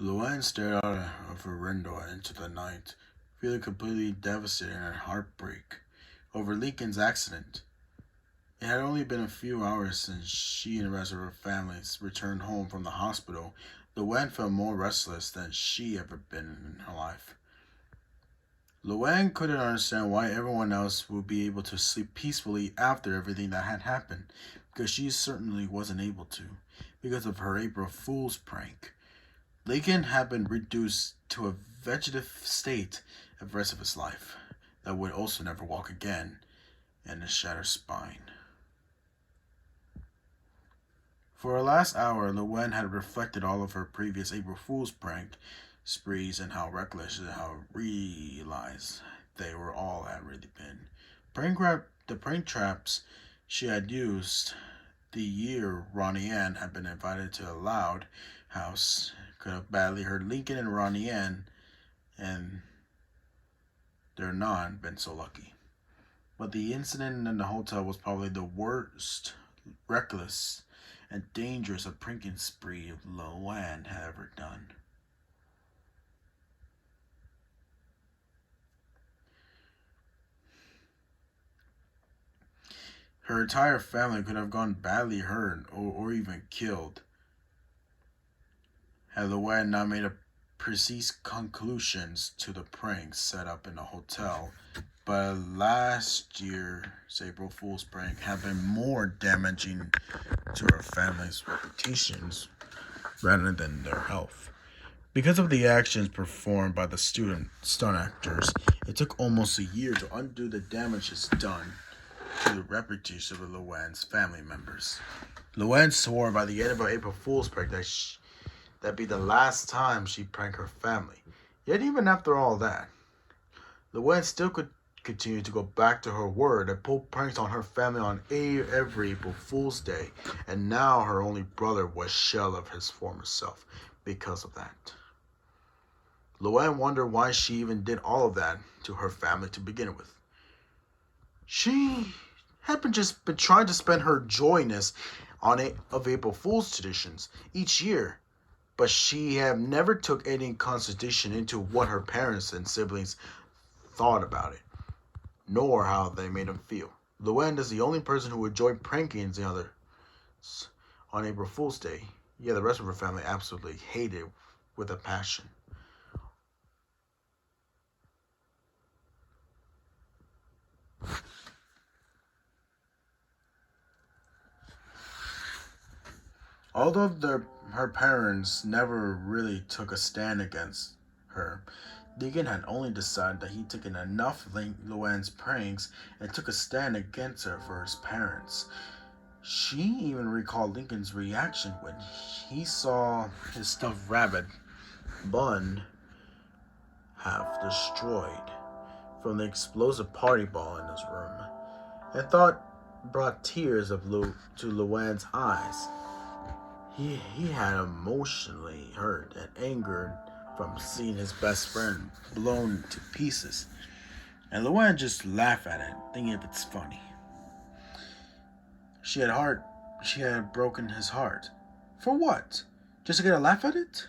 Luan stared out of her window into the night, feeling completely devastated and heartbreak over Lincoln's accident. It had only been a few hours since she and the rest of her family returned home from the hospital. Luan felt more restless than she ever been in her life. Luan couldn't understand why everyone else would be able to sleep peacefully after everything that had happened, because she certainly wasn't able to, because of her April Fool's prank. Lincoln had been reduced to a vegetative state for the rest of his life, that would also never walk again, and a shattered spine. For her last hour, Luan had reflected all of her previous April Fool's prank sprees and how reckless and how realized they were all had really been. The prank traps she had used the year Ronnie Ann had been invited to a loud house could have badly hurt Lincoln and Ronnie Ann, and they're not been so lucky. But the incident in the hotel was probably the worst, reckless, and dangerous a pranking spree Luan had ever done. Her entire family could have gone badly hurt or even killed had Luan not made a precise conclusions to the pranks set up in the hotel. But last year's April Fool's prank had been more damaging to her family's reputations rather than their health. Because of the actions performed by the stunt actors, it took almost a year to undo the damages done to the reputation of Luan's family members. Luan swore by the end of her April Fool's prank that'd be the last time she pranked her family. Yet even after all that, Luan still could continue to go back to her word and pull pranks on her family on every April Fool's Day, and now her only brother was shell of his former self because of that. Luan wondered why she even did all of that to her family to begin with. She had just been trying to spend her joyness of April Fool's traditions each year, but she had never took any consideration into what her parents and siblings thought about it, nor how they made them feel. Luan is the only person who enjoyed pranking the others on April Fool's Day. Yeah, the rest of her family absolutely hated it with a passion. Although her parents never really took a stand against her, Deegan had only decided that he'd taken enough of Luan's pranks and took a stand against her for his parents. She even recalled Lincoln's reaction when he saw his stuffed rabbit, Bun, half destroyed from the explosive party ball in his room, and thought brought tears to Luan's eyes. He had emotionally hurt and angered from seeing his best friend blown to pieces, and Luan just laughed at it, thinking if it's funny. She had broken his heart. For what? Just to get a laugh at it?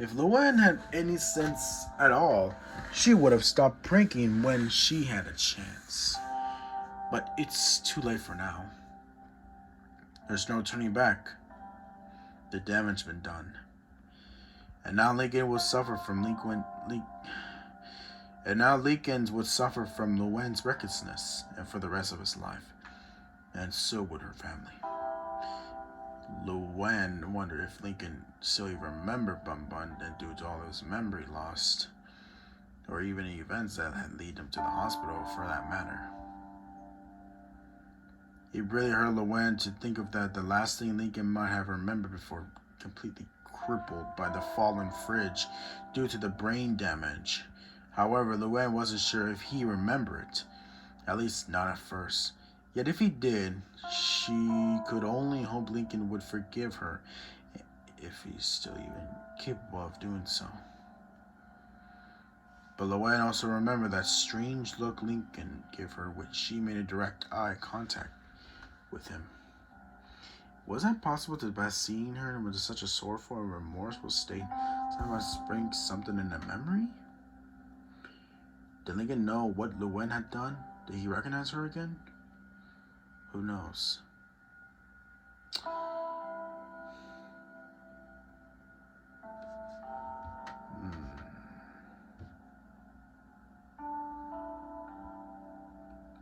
If Luan had any sense at all, she would have stopped pranking when she had a chance. But it's too late for now. There's no turning back. The damage been done. And now Lincoln would suffer from Luan's recklessness and for the rest of his life. And so would her family. Luan wondered if Lincoln still even remembered Bun Bun and due to all his memory lost, or even the events that had led him to the hospital for that matter. It really hurt Luan to think of that the last thing Lincoln might have remembered before completely crippled by the fallen fridge due to the brain damage. However, Luan wasn't sure if he remembered it, at least not at first. Yet if he did, she could only hope Lincoln would forgive her if he's still even capable of doing so. But Luan also remembered that strange look Lincoln gave her when she made a direct eye contact with him. Was it possible that by seeing her with such a sorrowful and remorseful state, someone must bring something in the memory? Did Lincoln know what Luan had done? Did he recognize her again? Who knows?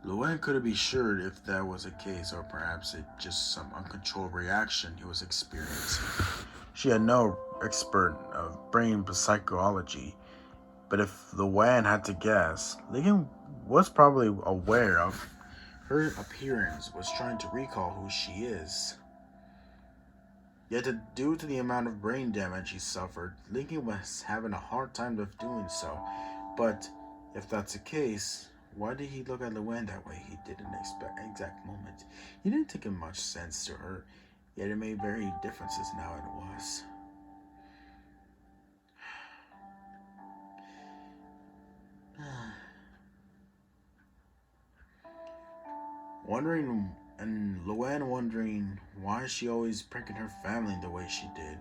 Luan couldn't be sure if that was the case, or perhaps it just some uncontrolled reaction he was experiencing. She had no expert of brain psychology, but if Luan had to guess, Lincoln was probably aware of her appearance, was trying to recall who she is. Yet, due to the amount of brain damage he suffered, Lincoln was having a hard time of doing so. But if that's the case, why did he look at Luan that way he did in the exact moment? He didn't take much sense to her, yet it made very differences now it was. Luan wondering why she always pranking her family the way she did.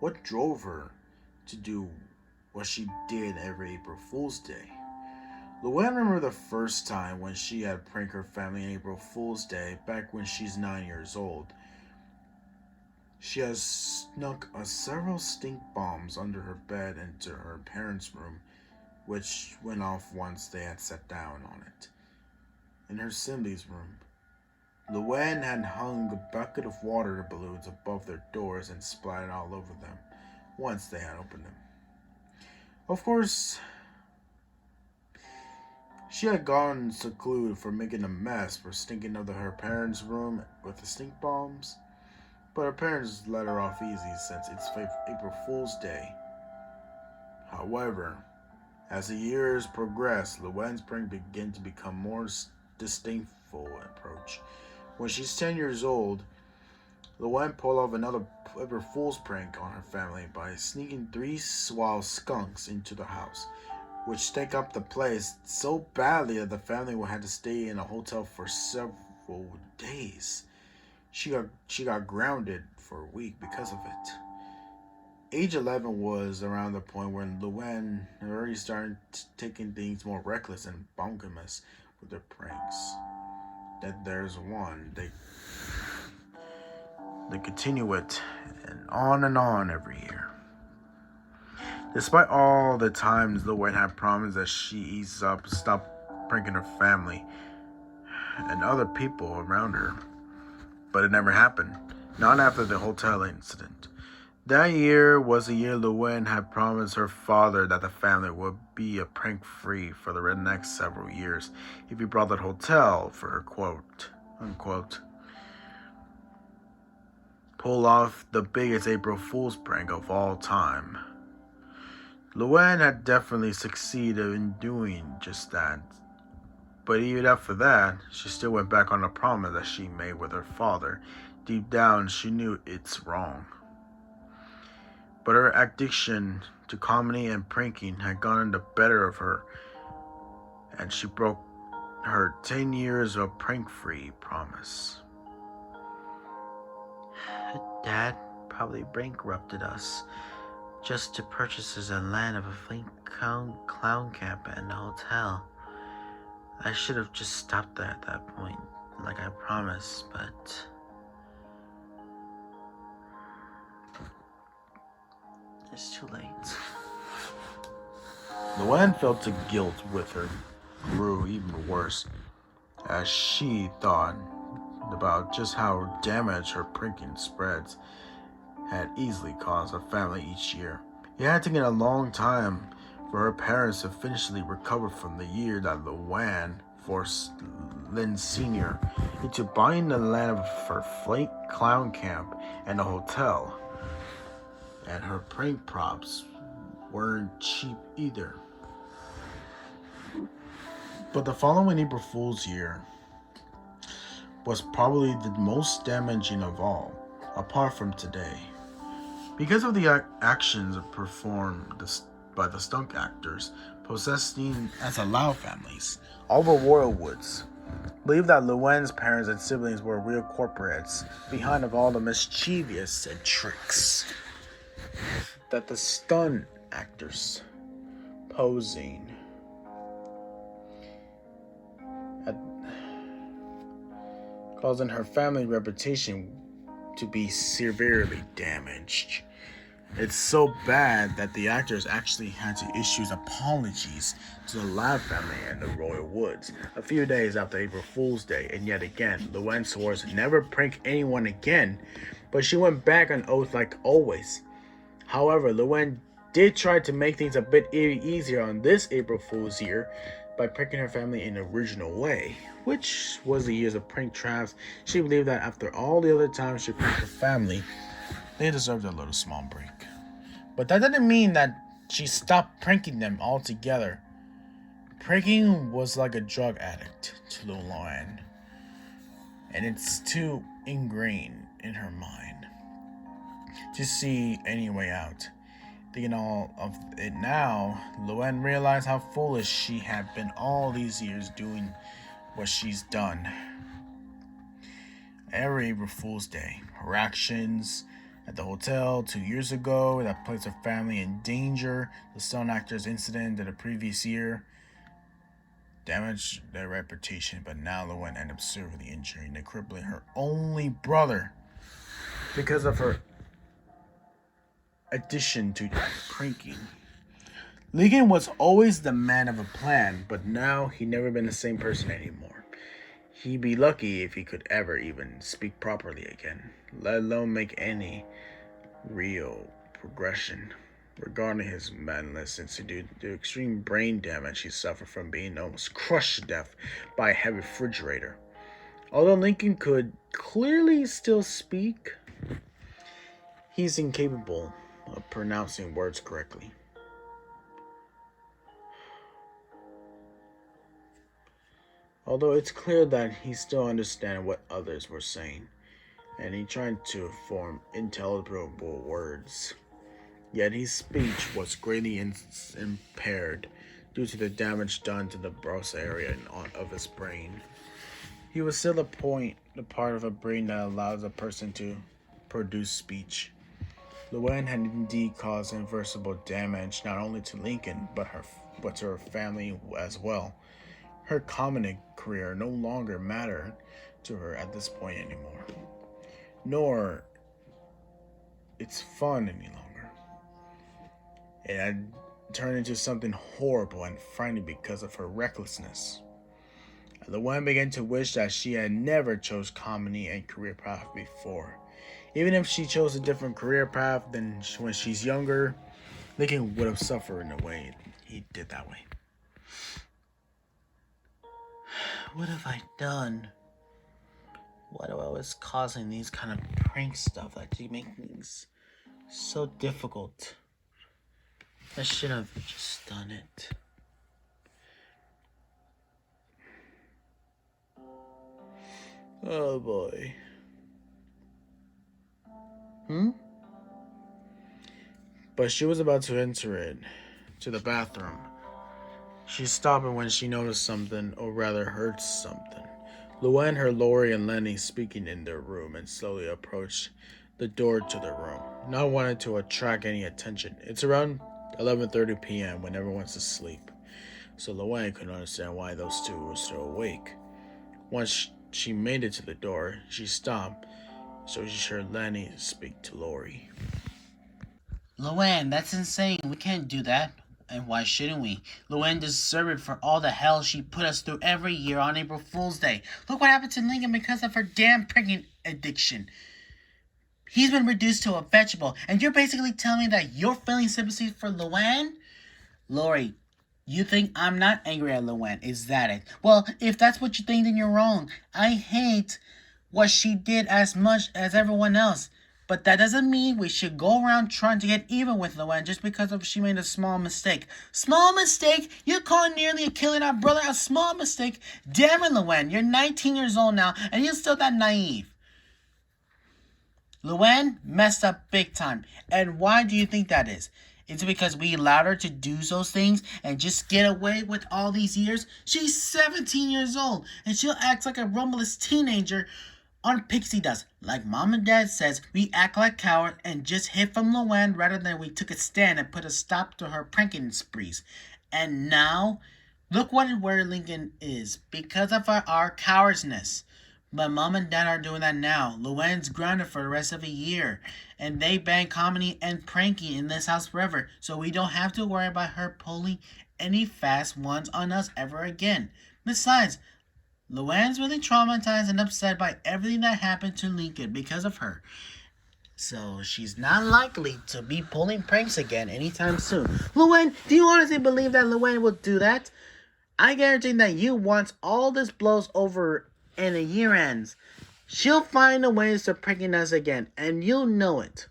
What drove her to do what she did every April Fool's Day? Luan remembered the first time when she had pranked her family on April Fool's Day, back when she's 9 years old. She has snuck several stink bombs under her bed into her parents' room, which went off once they had sat down on it. In her siblings' room, Luan had hung a bucket of water balloons above their doors and splattered all over them once they had opened them. Of course, she had gotten secluded for making a mess for stinking up her parents' room with the stink bombs, but her parents let her off easy since it's April Fool's Day. However, as the years progressed, Luan's prank began to become more disdainful approach. When she's 10 years old, Luan pulled off another April Fool's prank on her family by sneaking 3 wild skunks into the house, which stank up the place so badly that the family would have to stay in a hotel for several days. She got grounded for a week because of it. Age 11 was around the point when Luan had already started taking things more reckless and bonkers with their pranks. That there's one. They continue it and on every year. Despite all the times Luan had promised that she ease up, stop pranking her family and other people around her, but it never happened. Not after the hotel incident. That year was the year Luan had promised her father that the family would be prank-free for the next several years if he brought that hotel for her quote, unquote, pull off the biggest April Fool's prank of all time. Luan had definitely succeeded in doing just that, but even after that, she still went back on the promise that she made with her father. Deep down, she knew it's wrong. But her addiction to comedy and pranking had gotten the better of her, and she broke her 10 years of prank-free promise. Dad probably bankrupted us just to purchase the land of a fake clown camp and a hotel. I should have just stopped there at that point, like I promised, but it's too late. Luan felt the guilt with her grew even worse as she thought about just how damage her pranking spreads had easily caused her family each year. It had taken a long time for her parents to officially recover from the year that Luan forced Lynn Sr. into buying the land for Flake Clown Camp and a hotel. And her prank props weren't cheap either. But the following April Fool's year was probably the most damaging of all, apart from today. Because of the actions performed by the stunt actors possessing as allowed families, all the royal woods believed that Luan's parents and siblings were real corporates behind of all the mischievous and tricks that the stunt actors posing at, causing her family reputation to be severely damaged. It's so bad that the actors actually had to issue apologies to the Lab family and the Royal Woods a few days after April Fool's Day, and yet again, Luan swore to never prank anyone again, but she went back on oath like always. However, Luan did try to make things a bit easier on this April Fool's year by pranking her family in an original way, which was the years of prank traps. She believed that after all the other times she pranked her family, they deserved a little small break. But that didn't mean that she stopped pranking them altogether. Pranking was like a drug addict to Luan, and it's too ingrained in her mind to see any way out. Thinking all of it now, Luan realized how foolish she had been all these years doing what she's done. Every April Fool's Day, her actions at the hotel 2 years ago that placed her family in danger, the stunt actor's incident of the previous year damaged their reputation, but now Luan ended up severely injuring and crippling her only brother because of her addition to pranking. Lincoln was always the man of a plan, but now he never been the same person anymore. He'd be lucky if he could ever even speak properly again, let alone make any real progression regarding his madness, since due to the extreme brain damage he suffered from being almost crushed to death by a heavy refrigerator. Although Lincoln could clearly still speak, he's incapable of pronouncing words correctly. Although it's clear that he still understands what others were saying, and he tried to form intelligible words. Yet his speech was greatly impaired due to the damage done to the brosa area of his brain. He was still the part of a brain that allows a person to produce speech. Luan had indeed caused irreversible damage not only to Lincoln, but to her family as well. Her comedic career no longer mattered to her at this point anymore, nor its fun any longer. It had turned into something horrible and frightening because of her recklessness. Luan began to wish that she had never chose comedy and career path before. Even if she chose a different career path than when she's younger, Lincoln would have suffered in a way he did that way. What have I done? Why do I always causing these kind of prank stuff that make things so difficult? I should have just done it. Oh boy. But she was about to enter it to the bathroom. She stopped when she noticed something, or rather heard something. Luan heard Lori and Lenny speaking in their room and slowly approached the door to the room, not wanting to attract any attention. It's around 11:30 p.m. when everyone's asleep, so Luan couldn't understand why those two were still awake. Once she made it to the door, she stopped, so she heard Lenny speak to Lori. Luan, that's insane. We can't do that. And why shouldn't we? Luan deserved it for all the hell she put us through every year on April Fool's Day. Look what happened to Lincoln because of her damn pranking addiction. He's been reduced to a vegetable, and you're basically telling me that you're feeling sympathy for Luan? Lori, you think I'm not angry at Luan, is that it? Well, if that's what you think, then you're wrong. I hate what she did as much as everyone else. But that doesn't mean we should go around trying to get even with Luan just because she made a small mistake. Small mistake? You're calling nearly killing our brother a small mistake? Damn it, Luan. You're 19 years old now, and you're still that naive. Luan messed up big time. And why do you think that is? It's because we allowed her to do those things and just get away with all these years. She's 17 years old and she'll act like a rumbleless teenager on pixie dust. Like mom and dad says, we act like cowards and just hid from Luan rather than we took a stand and put a stop to her pranking sprees. And now, look where Lincoln is because of our cowardice. But mom and dad are doing that now. Luan's grounded for the rest of the year. And they ban comedy and pranking in this house forever. So we don't have to worry about her pulling any fast ones on us ever again. Besides, Luan's really traumatized and upset by everything that happened to Lincoln because of her. So she's not likely to be pulling pranks again anytime soon. Luan, do you honestly believe that Luan will do that? I guarantee that you once all this blows over and the year ends, she'll find a way to pranking us again, and you'll know it.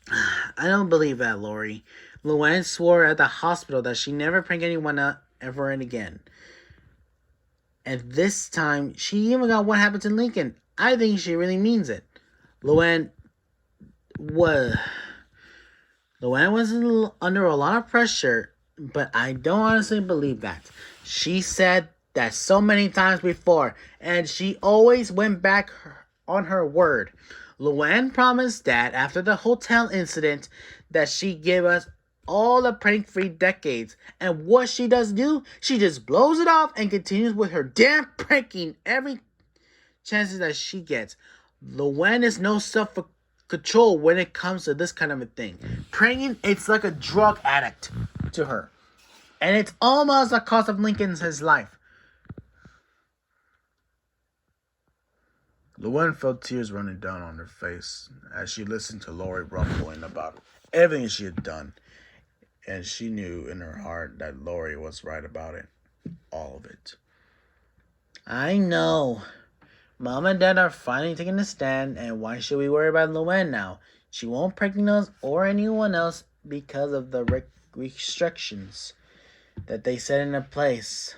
I don't believe that, Lori. Luan swore at the hospital that she never pranked anyone ever and again. And this time, she even got what happened to Lincoln. I think she really means it. Luan was under a lot of pressure, but I don't honestly believe that. She said that so many times before, and she always went back on her word. Luan promised Dad after the hotel incident that she'd give us all the prank-free decades, and what she does do, she just blows it off and continues with her damn pranking every chance that she gets. Luan is no self-control when it comes to this kind of a thing. Pranking, it's like a drug addict to her, and it's almost the cost of Lincoln's life. Luan felt tears running down on her face as she listened to Lori rumbling about everything she had done. And she knew in her heart that Lori was right about it. All of it. I know. Mom and Dad are finally taking a stand, and why should we worry about Luan now? She won't pregnant us or anyone else because of the restrictions that they set into place.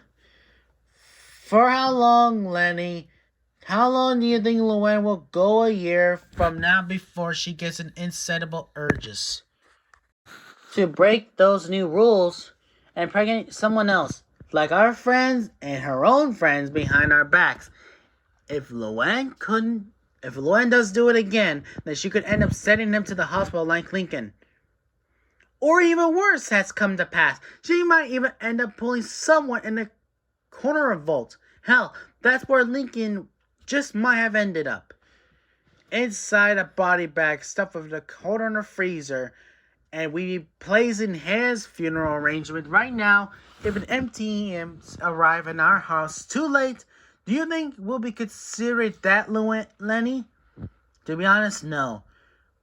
For how long, Lenny? How long do you think Luan will go a year from now before she gets an insatiable urges to break those new rules and pregnant someone else, like our friends and her own friends behind our backs? If Luan does do it again, then she could end up sending him to the hospital like Lincoln. Or even worse has come to pass. She might even end up pulling someone in the corner revolt. Hell, that's where Lincoln just might have ended up. Inside a body bag stuffed with a cold on a freezer, and we be placing his funeral arrangement right now. If an MTM arrive in our house too late, do you think we'll be considerate that, Lenny? To be honest, no.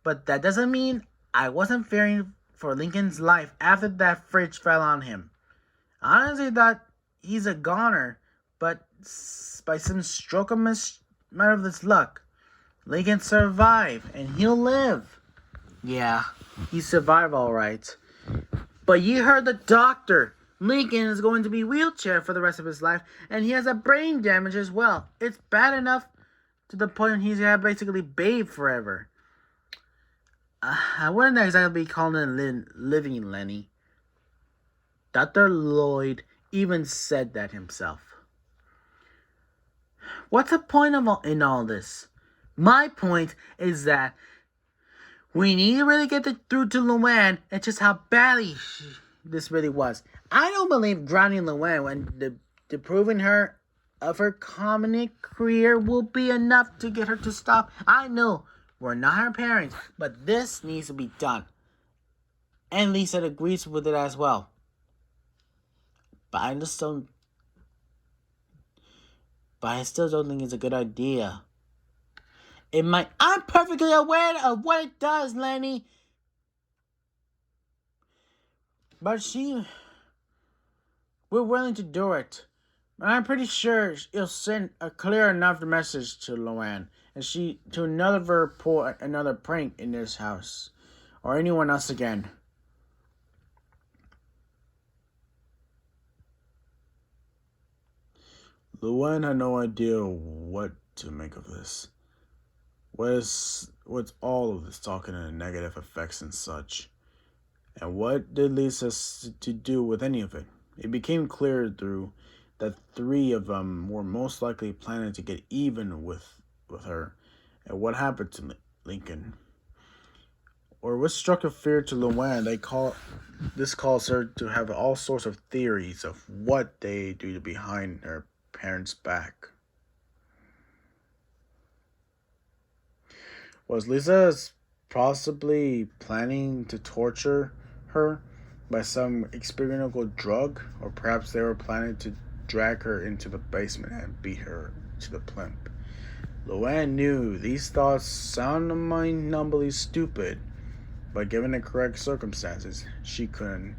But that doesn't mean I wasn't fearing for Lincoln's life after that fridge fell on him. I honestly thought he's a goner, but by some stroke of marvelous luck, Lincoln survived and he'll live. Yeah, he survived all right. But you heard the doctor. Lincoln is going to be wheelchair for the rest of his life, and he has a brain damage as well. It's bad enough to the point he's gonna basically bathe forever. I wouldn't exactly be calling it living, Lenny. Dr. Lloyd even said that himself. What's the point in all this? My point is that we need to really get through to Luan and just how badly this really was. I don't believe drowning Luan when depriving her of her comic career will be enough to get her to stop. I know we're not her parents, but this needs to be done. And Lisa agrees with it as well. But I still don't think it's a good idea. It might. I'm perfectly aware of what it does, Lenny. But we're willing to do it. And I'm pretty sure it'll send a clear enough message to Luan and to never pull another prank in this house or anyone else again. Luan had no idea what to make of this. What's all of this talking and negative effects and such? And what did Lisa to do with any of it? It became clear through that three of them were most likely planning to get even with her. And what happened to Lincoln? Or what struck a fear to Luan? This calls her to have all sorts of theories of what they do behind her parents' back. Was Lisa possibly planning to torture her by some experimental drug? Or perhaps they were planning to drag her into the basement and beat her to the plimp. Luan knew these thoughts sounded mind-numbingly stupid, but given the correct circumstances, she couldn't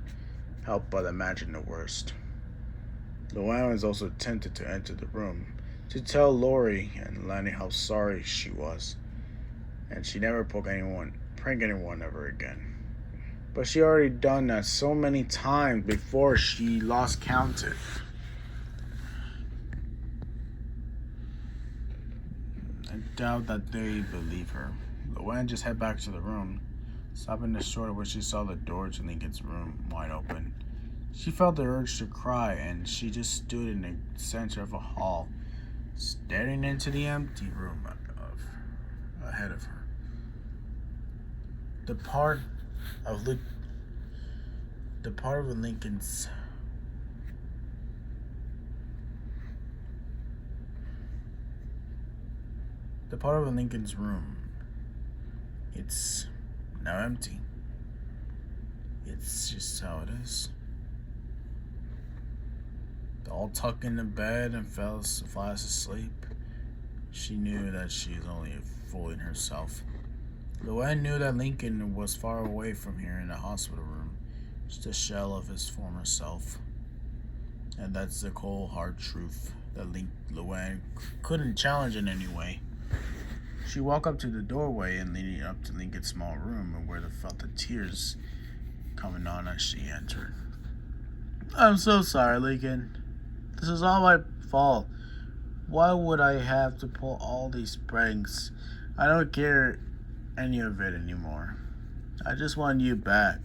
help but imagine the worst. Luan was also tempted to enter the room to tell Lori and Lanny how sorry she was, and she never prank anyone ever again. But she already done that so many times before she lost count. I doubt that they believe her. Luan just head back to the room, stopping short where she saw the door to Lincoln's room wide open. She felt the urge to cry, and she just stood in the center of a hall, staring into the empty room ahead of her. The part of Lincoln's room. It's now empty. It's just how it is. All tucked into bed and fast asleep. She knew that she was only fooling herself. Luan knew that Lincoln was far away from here in the hospital room, just a shell of his former self. And that's the cold, hard truth that Luan couldn't challenge in any way. She walked up to the doorway and leading up to Lincoln's small room, and where they felt the tears coming on as she entered. "I'm so sorry, Lincoln. This is all my fault. Why would I have to pull all these pranks? I don't care any of it anymore. I just want you back."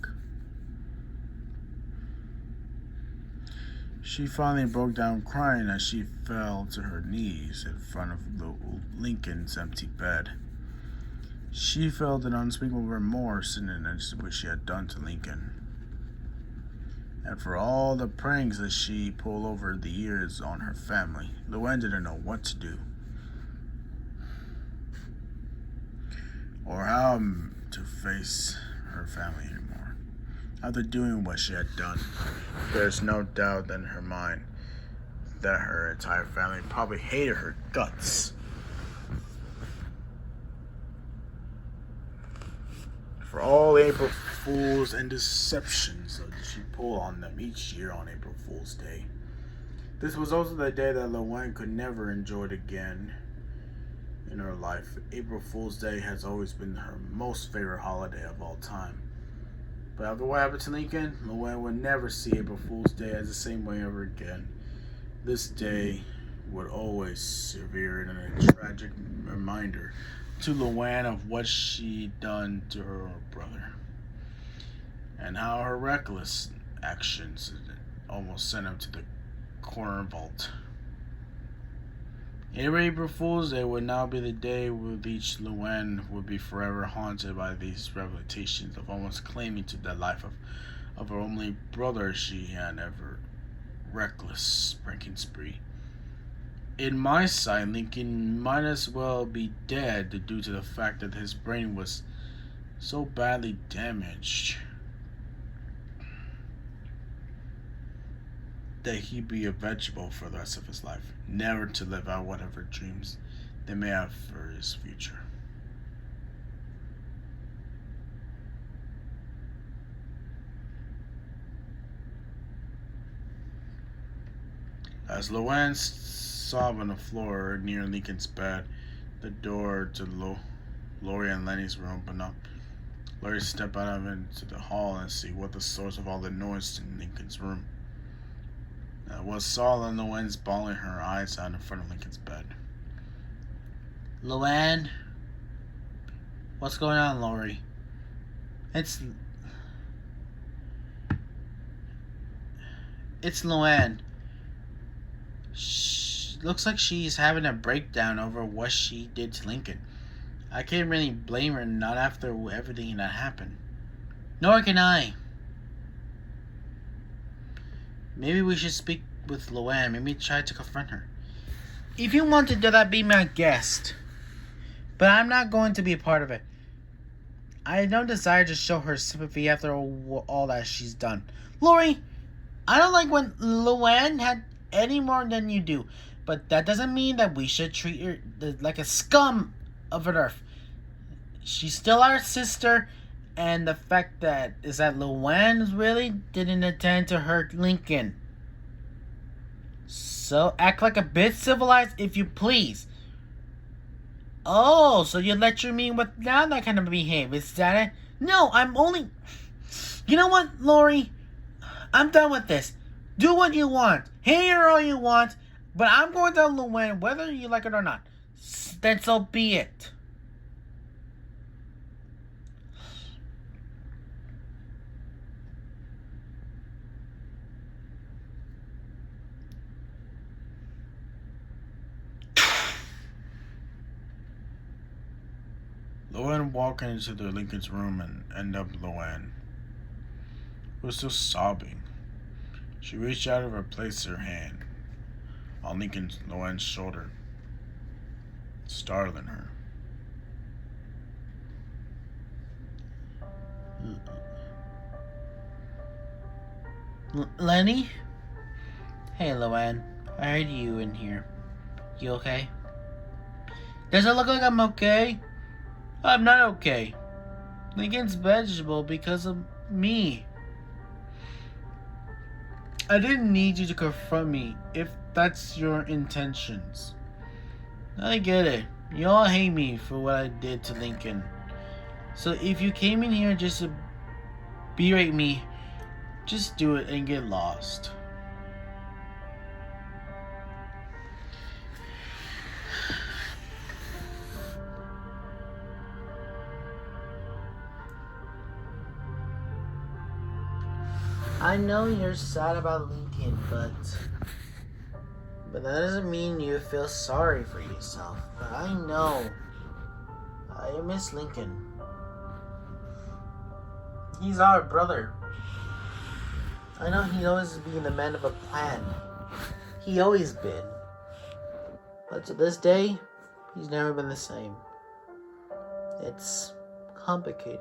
She finally broke down crying as she fell to her knees in front of Lincoln's empty bed. She felt an unspeakable remorse in what she had done to Lincoln, and for all the pranks that she pulled over the years on her family. Luan didn't know what to do, or how to face her family anymore. After doing what she had done, there's no doubt in her mind that her entire family probably hated her guts. For all April Fools and deceptions that she pulled on them each year on April Fool's Day. This was also the day that Luan could never enjoy it again in her life. April Fool's Day has always been her most favorite holiday of all time. But after what happened to Lincoln, Luan would never see April Fool's Day as the same way ever again. This day would always serve in a tragic reminder to Luan of what she'd done to her brother, and how her reckless actions almost sent him to the corner vault. Every April Fool's Day would now be the day with each Luan would be forever haunted by these revelations of almost claiming to the life of her only brother she had ever reckless pranking spree. In my sight, Lincoln might as well be dead due to the fact that his brain was so badly damaged that he'd be a vegetable for the rest of his life, never to live out whatever dreams they may have for his future. As Luan sobbed on the floor near Lincoln's bed, the door to Lori and Lenny's room opened up. Lori stepped out into the hall and see what the source of all the noise in Lincoln's room. Was Saul and Luan's bawling her eyes out in front of Lincoln's bed. "Luan? What's going on, Lori?" It's Luan. Looks like she's having a breakdown over what she did to Lincoln. I can't really blame her, not after everything that happened. Nor can I. Maybe we should speak with Luan. Maybe try to confront her. If you want to do that, be my guest. But I'm not going to be a part of it. I have no desire to show her sympathy after all that she's done. Lori, I don't like when Luan had any more than you do. But that doesn't mean that we should treat her like a scum of an earth. She's still our sister. And the fact that Luan really didn't intend to hurt Lincoln. So act like a bit civilized if you please. Oh, so you lecture me without that kind of behavior, is that it? No, I'm only... You know what, Lori? I'm done with this. Do what you want. Hate her all you want. But I'm going to Luan whether you like it or not. Then so be it. Luan walked into the Lincoln's room and ended up Luan, who was still sobbing. She reached out of her place her hand on Luan's shoulder, startling her. Lenny? Hey, Luan. I heard you in here. You okay? Does it look like I'm okay? I'm not okay. Lincoln's vegetable because of me. I didn't need you to confront me if that's your intentions. I get it. You all hate me for what I did to Lincoln. So if you came in here just to berate me, just do it and get lost. I know you're sad about Lincoln, but that doesn't mean you feel sorry for yourself. But I know I miss Lincoln. He's our brother. I know he'd always been the man of a plan. He always been. But to this day, he's never been the same. It's complicated.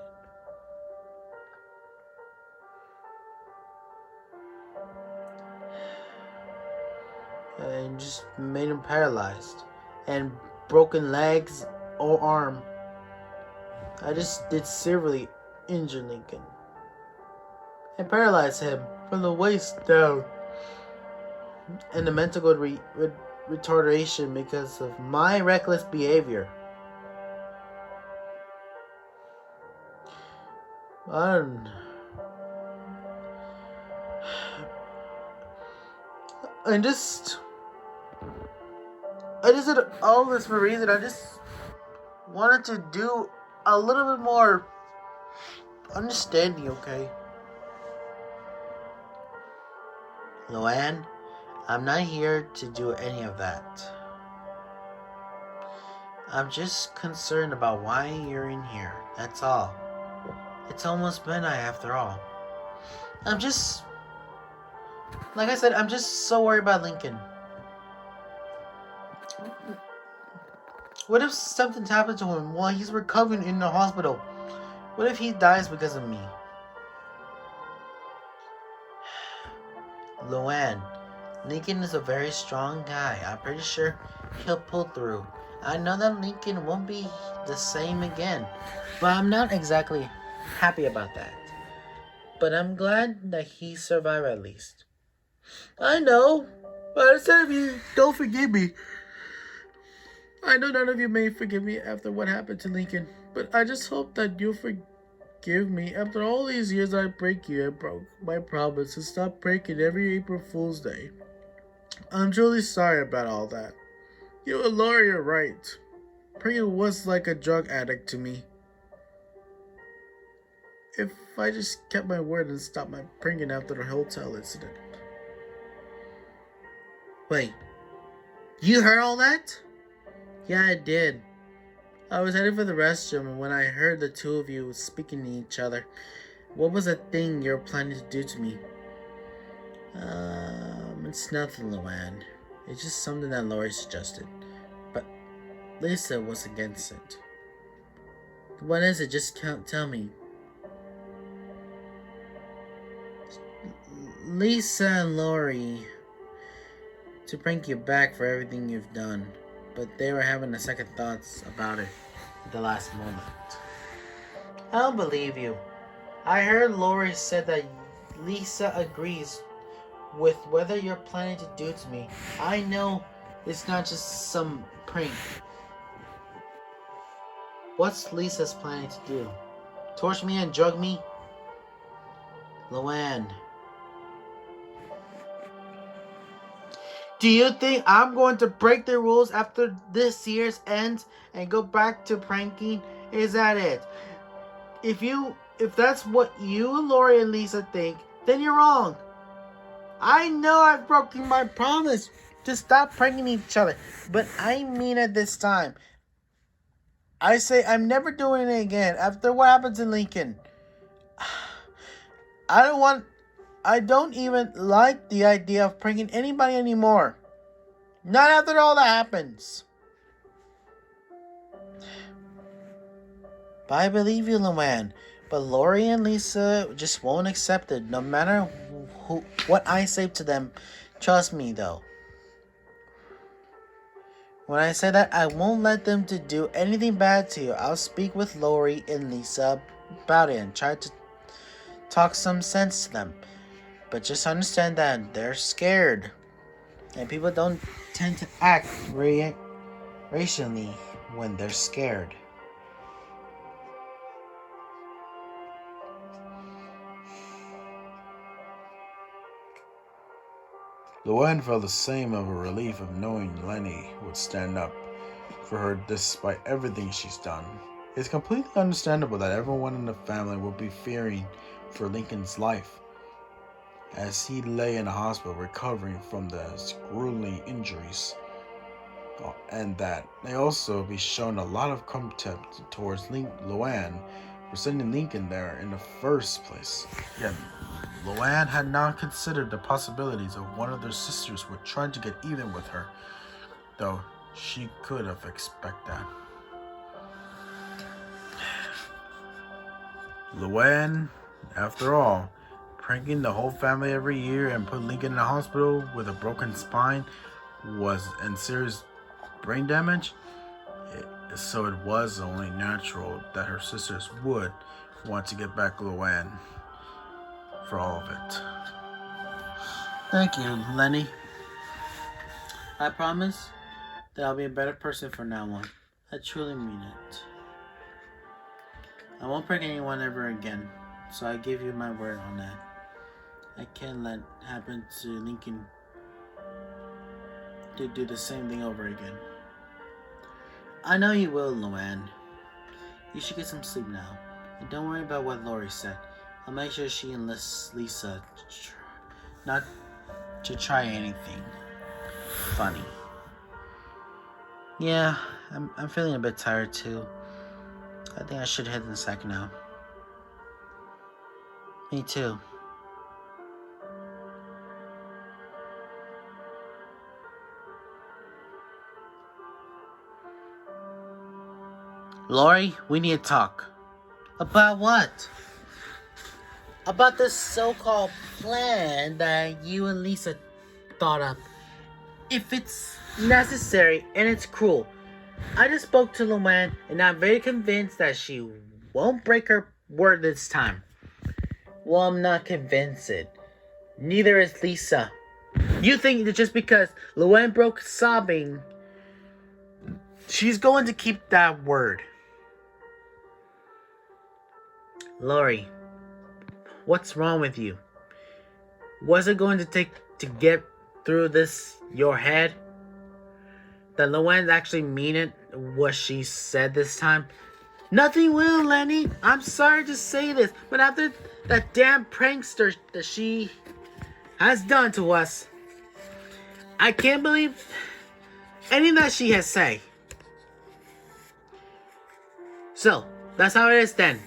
And just made him paralyzed. And broken legs or arm. I just did severely injure Lincoln. And paralyzed him from the waist down. And the mental retardation because of my reckless behavior. I just did all this for a reason. I just wanted to do a little bit more understanding, okay? Luan, I'm not here to do any of that. I'm just concerned about why you're in here. That's all. It's almost midnight after all. Like I said, I'm just so worried about Lincoln. What if something's happened to him while he's recovering in the hospital? What if he dies because of me? Luan, Lincoln is a very strong guy. I'm pretty sure he'll pull through. I know that Lincoln won't be the same again, but I'm not exactly happy about that. But I'm glad that he survived at least. I know, but instead of you don't forgive me. I know none of you may forgive me after what happened to Lincoln, but I just hope that you'll forgive me. After all these years I broke my promise to stop breaking every April Fool's Day. I'm truly sorry about all that. You and Laura are right. Pringle was like a drug addict to me. If I just kept my word and stopped my pringing after the hotel incident. Wait, you heard all that? Yeah, I did. I was headed for the restroom when I heard the two of you speaking to each other. What was the thing you were planning to do to me? It's nothing, Luan. It's just something that Lori suggested. But Lisa was against it. What is it? Just tell me. Lisa and Lori to bring you back for everything you've done, but they were having a second thoughts about it at the last moment. I don't believe you. I heard Lori said that Lisa agrees with whether you're planning to do to me. I know it's not just some prank. What's Lisa's planning to do? Torture me and drug me? Luan. Do you think I'm going to break the rules after this year's ends and go back to pranking? Is that it? If that's what you, Lori, and Lisa think, then you're wrong. I know I've broken my promise to stop pranking each other, but I mean it this time. I say I'm never doing it again after what happens in Lincoln. I don't even like the idea of pranking anybody anymore. Not after all that happens. But I believe you, Luan. But Lori and Lisa just won't accept it, no matter what I say to them. Trust me, though. When I say that I won't let them to do anything bad to you, I'll speak with Lori and Lisa about it and try to talk some sense to them. But just understand that they're scared. And people don't tend to act rationally when they're scared. Luan felt the same of a relief of knowing Lenny would stand up for her despite everything she's done. It's completely understandable that everyone in the family would be fearing for Lincoln's life as he lay in the hospital recovering from the grueling injuries, and that they also be shown a lot of contempt towards Luan for sending Lincoln there in the first place. Yet Luan had not considered the possibilities of one of their sisters would try to get even with her, though she could have expected that. Luan, after all, pranking the whole family every year and put Lincoln in the hospital with a broken spine and serious brain damage, so it was only natural that her sisters would want to get back Luan for all of it. Thank you, Lenny. I promise that I'll be a better person from now on. I truly mean it. I won't prank anyone ever again, so I give you my word on that. I can't let happen to Lincoln to do the same thing over again. I know you will, Luan. You should get some sleep now. And don't worry about what Lori said. I'll make sure she enlists Lisa not to try anything funny. Yeah, I'm feeling a bit tired too. I think I should head in the sack now. Me too. Lori, we need to talk. About what? About this so-called plan that you and Lisa thought up. If it's necessary and it's cruel. I just spoke to Luan and I'm very convinced that she won't break her word this time. Well, I'm not convinced. Neither is Lisa. You think that just because Luan broke sobbing, she's going to keep that word. Lori, what's wrong with you? Was it going to take to get through this your head? That Luan actually mean it, what she said this time? Nothing will, Lenny. I'm sorry to say this, but after that damn prankster that she has done to us, I can't believe anything that she has said. So, that's how it is then.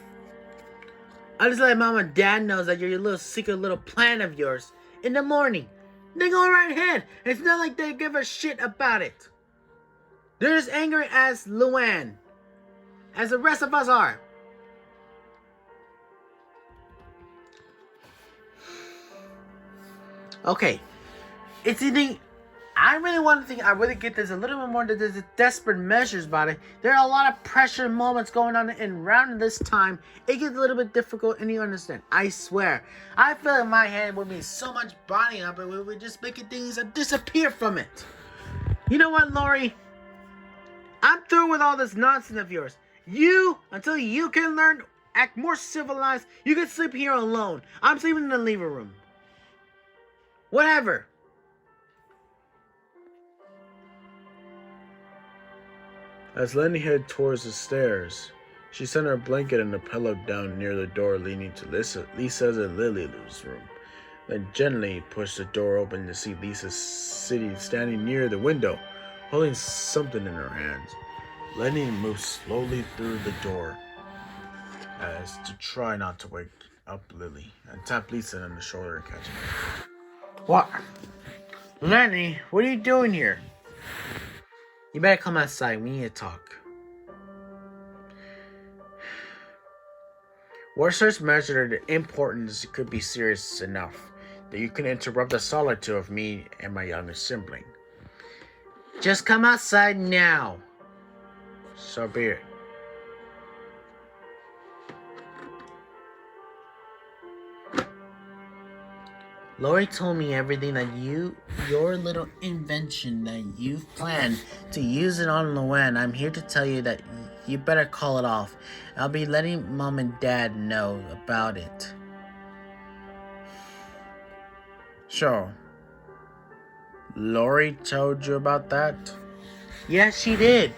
I'll just let mom and dad know that your little secret little plan of yours in the morning. They go right ahead. It's not like they give a shit about it. They're as angry as Luan, as the rest of us are. Okay, it's eating. I really get this a little bit more. There's desperate measures about it. There are a lot of pressure moments going on, and around this time, it gets a little bit difficult, and you understand. I swear, I feel like my hand would be so much body up, and we would just making things disappear from it. You know what, Lori? I'm through with all this nonsense of yours. Until you can learn, act more civilized, you can sleep here alone. I'm sleeping in the living room. Whatever. As Lenny headed towards the stairs, she sent her blanket and a pillow down near the door leading to Lisa's and Lily's room. Then gently pushed the door open to see Lisa sitting standing near the window, holding something in her hands. Lenny moved slowly through the door as to try not to wake up Lily, and tapped Lisa on the shoulder, catching her. What? Lenny, what are you doing here? You better come outside. We need to talk. Worcesters measured the importance could be serious enough that you can interrupt the solitude of me and my youngest sibling. Just come outside now. So be it. Lori told me everything that your little invention that you've planned to use it on Luan. I'm here to tell you that you better call it off. I'll be letting mom and dad know about it. So, Lori told you about that? Yes, she did.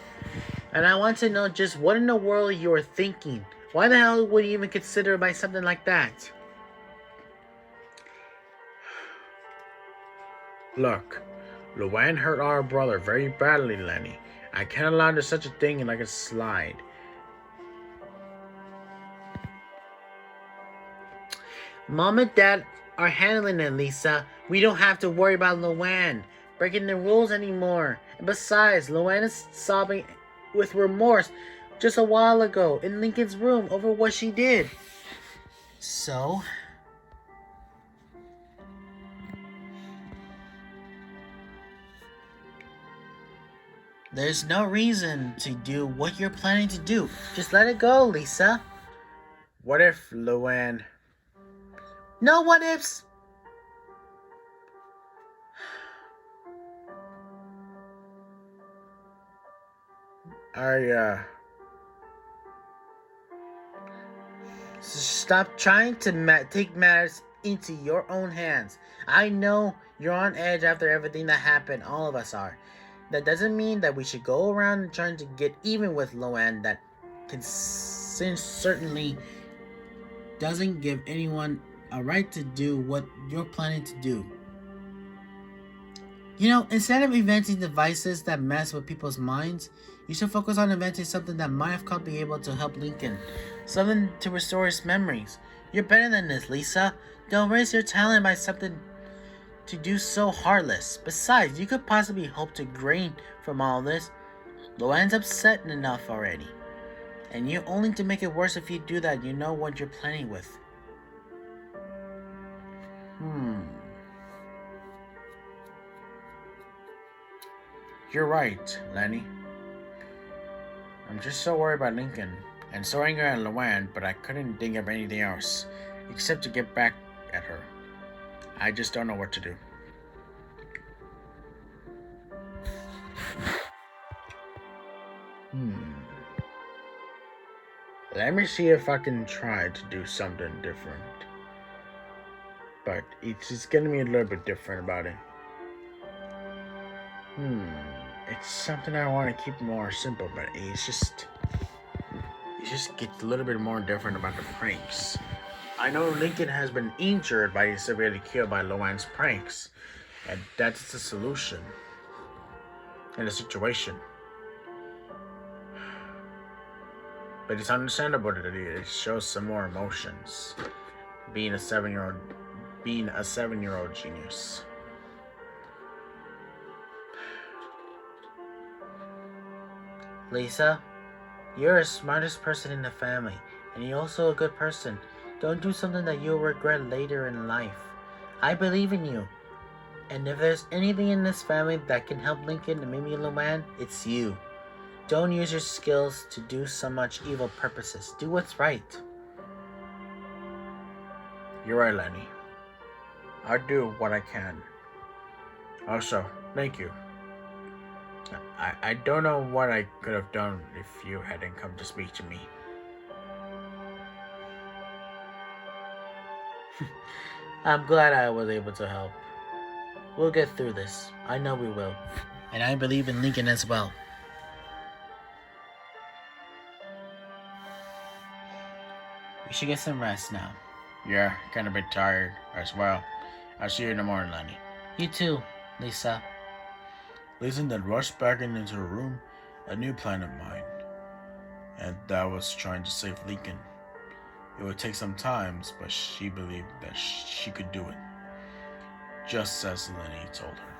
And I want to know just what in the world you were thinking. Why the hell would you even consider by something like that? Look, Luan hurt our brother very badly, Lenny. I can't allow there's such a thing like a slide. Mom and Dad are handling it, Lisa. We don't have to worry about Luan breaking the rules anymore. And besides, Luan is sobbing with remorse just a while ago in Lincoln's room over what she did. So... there's no reason to do what you're planning to do. Just let it go, Lisa. What if Luan... No what ifs. Stop trying to take matters into your own hands. I know you're on edge after everything that happened. All of us are. That doesn't mean that we should go around trying to get even with Luan. That certainly doesn't give anyone a right to do what you're planning to do. You know, instead of inventing devices that mess with people's minds, you should focus on inventing something that might have be able to help Lincoln. Something to restore his memories. You're better than this, Lisa. Don't waste your talent by something to do so heartless. Besides, you could possibly hope to gain from all this. Luan's upset enough already. And you only to make it worse if you do that. You know what you're planning with. You're right, Lenny. I'm just so worried about Lincoln and so angry at Luan, but I couldn't think of anything else except to get back at her. I just don't know what to do. Let me see if I can try to do something different. But it's gonna be a little bit different about it. It's something I want to keep more simple, but it's just gets a little bit more different about the pranks. I know Lincoln has been injured by severely killed by Luan's pranks, And that's the solution in the situation. But it's understandable that it shows some more emotions. Being a 7-year-old genius. Lisa, you're the smartest person in the family, and you're also a good person. Don't do something that you'll regret later in life. I believe in you. And if there's anything in this family that can help Lincoln and maybe Luan, it's you. Don't use your skills to do so much evil purposes. Do what's right. You're right, Lenny. I'll do what I can. Also, thank you. I don't know what I could have done if you hadn't come to speak to me. I'm glad I was able to help. We'll get through this. I know we will. And I believe in Lincoln as well. We should get some rest now. Yeah, kind of a bit tired as well. I'll see you in the morning, Lenny. You too, Lisa. Lisa then rushed back into her room, a new plan of mine. And that was trying to save Lincoln. It would take some time, but she believed that she could do it. Just as Lenny told her.